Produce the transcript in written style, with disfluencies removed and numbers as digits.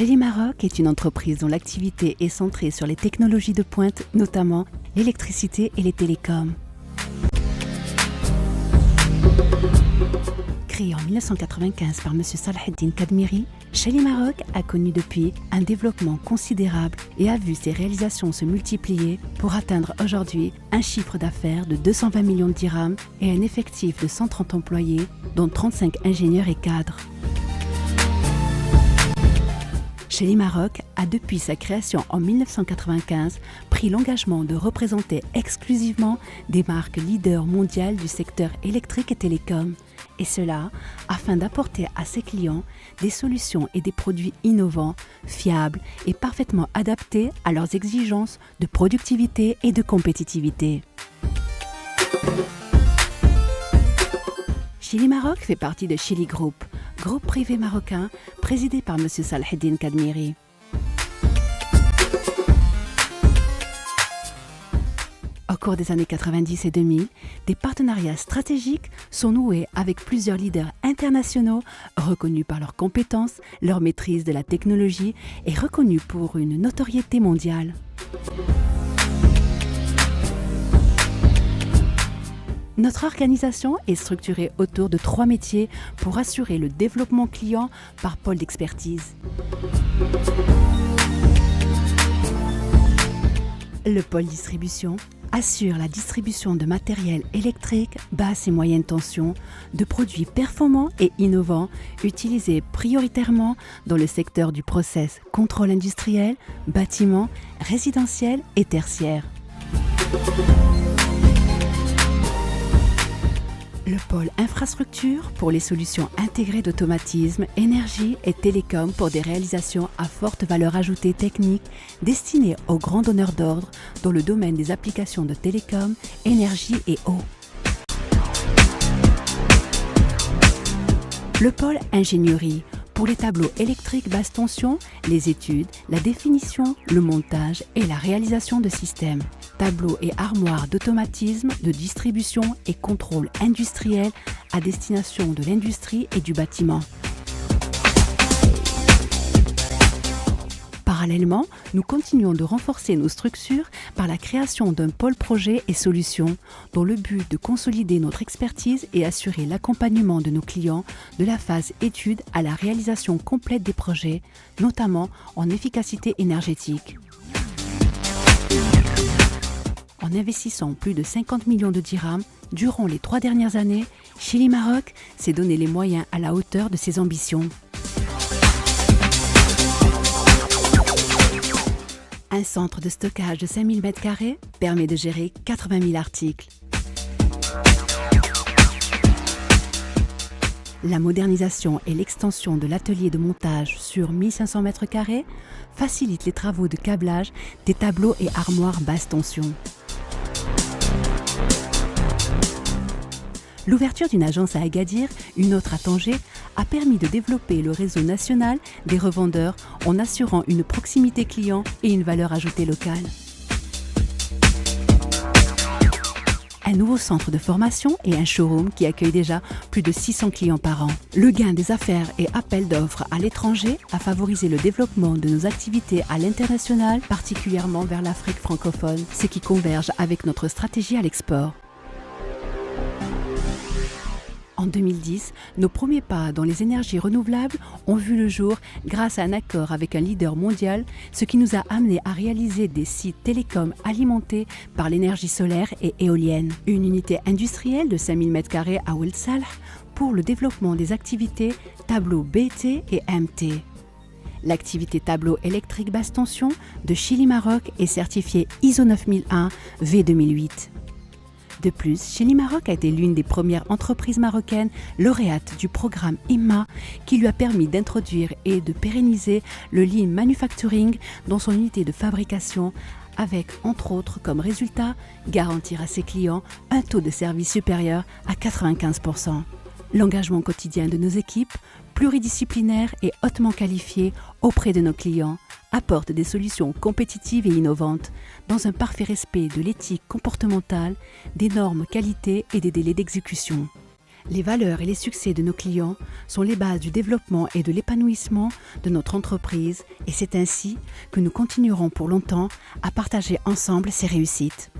Shelly Maroc est une entreprise dont l'activité est centrée sur les technologies de pointe, notamment l'électricité et les télécoms. Créée en 1995 par M. Salaheddine Kadmiri, Shelly Maroc a connu depuis un développement considérable et a vu ses réalisations se multiplier pour atteindre aujourd'hui un chiffre d'affaires de 220 millions de dirhams et un effectif de 130 employés, dont 35 ingénieurs et cadres. Shelly Maroc a depuis sa création en 1995 pris l'engagement de représenter exclusivement des marques leaders mondiales du secteur électrique et télécom, et cela afin d'apporter à ses clients des solutions et des produits innovants, fiables et parfaitement adaptés à leurs exigences de productivité et de compétitivité. Shelly Maroc fait partie de Shelly Group, groupe privé marocain présidé par M. Salaheddine Kadmiri. Au cours des années 90 et 2000, des partenariats stratégiques sont noués avec plusieurs leaders internationaux reconnus par leurs compétences, leur maîtrise de la technologie et reconnus pour une notoriété mondiale. Notre organisation est structurée autour de 3 métiers pour assurer le développement client par pôle d'expertise. Le pôle distribution assure la distribution de matériel électrique basse et moyenne tension, de produits performants et innovants utilisés prioritairement dans le secteur du process contrôle industriel, bâtiment, résidentiel et tertiaire. Le pôle infrastructure pour les solutions intégrées d'automatisme, énergie et télécom pour des réalisations à forte valeur ajoutée technique destinées aux grands donneurs d'ordre dans le domaine des applications de télécom, énergie et eau. Le pôle ingénierie pour les tableaux électriques basse tension, les études, la définition, le montage et la réalisation de systèmes. Tableaux et armoires d'automatisme, de distribution et contrôle industriel à destination de l'industrie et du bâtiment. Parallèlement, nous continuons de renforcer nos structures par la création d'un pôle projet et solutions, dont le but de consolider notre expertise et assurer l'accompagnement de nos clients de la phase étude à la réalisation complète des projets, notamment en efficacité énergétique. En investissant plus de 50 millions de dirhams durant les 3 dernières années, Shelly Maroc s'est donné les moyens à la hauteur de ses ambitions. Un centre de stockage de 5000 m² permet de gérer 80 000 articles. La modernisation et l'extension de l'atelier de montage sur 1500 m² facilite les travaux de câblage des tableaux et armoires basse tension. L'ouverture d'une agence à Agadir, une autre à Tanger, a permis de développer le réseau national des revendeurs en assurant une proximité client et une valeur ajoutée locale. Un nouveau centre de formation et un showroom qui accueille déjà plus de 600 clients par an. Le gain des affaires et appels d'offres à l'étranger a favorisé le développement de nos activités à l'international, particulièrement vers l'Afrique francophone, ce qui converge avec notre stratégie à l'export. En 2010, nos premiers pas dans les énergies renouvelables ont vu le jour grâce à un accord avec un leader mondial, ce qui nous a amené à réaliser des sites télécoms alimentés par l'énergie solaire et éolienne. Une unité industrielle de 5000 m² à Ould Salh pour le développement des activités tableau BT et MT. L'activité tableau électrique basse tension de Shelly Maroc est certifiée ISO 9001 V2008. De plus, Shelly Maroc a été l'une des premières entreprises marocaines lauréates du programme IMMA qui lui a permis d'introduire et de pérenniser le lean manufacturing dans son unité de fabrication avec, entre autres, comme résultat, garantir à ses clients un taux de service supérieur à 95%. L'engagement quotidien de nos équipes, pluridisciplinaires et hautement qualifiées auprès de nos clients, apporte des solutions compétitives et innovantes dans un parfait respect de l'éthique comportementale, des normes qualité et des délais d'exécution. Les valeurs et les succès de nos clients sont les bases du développement et de l'épanouissement de notre entreprise et c'est ainsi que nous continuerons pour longtemps à partager ensemble ces réussites.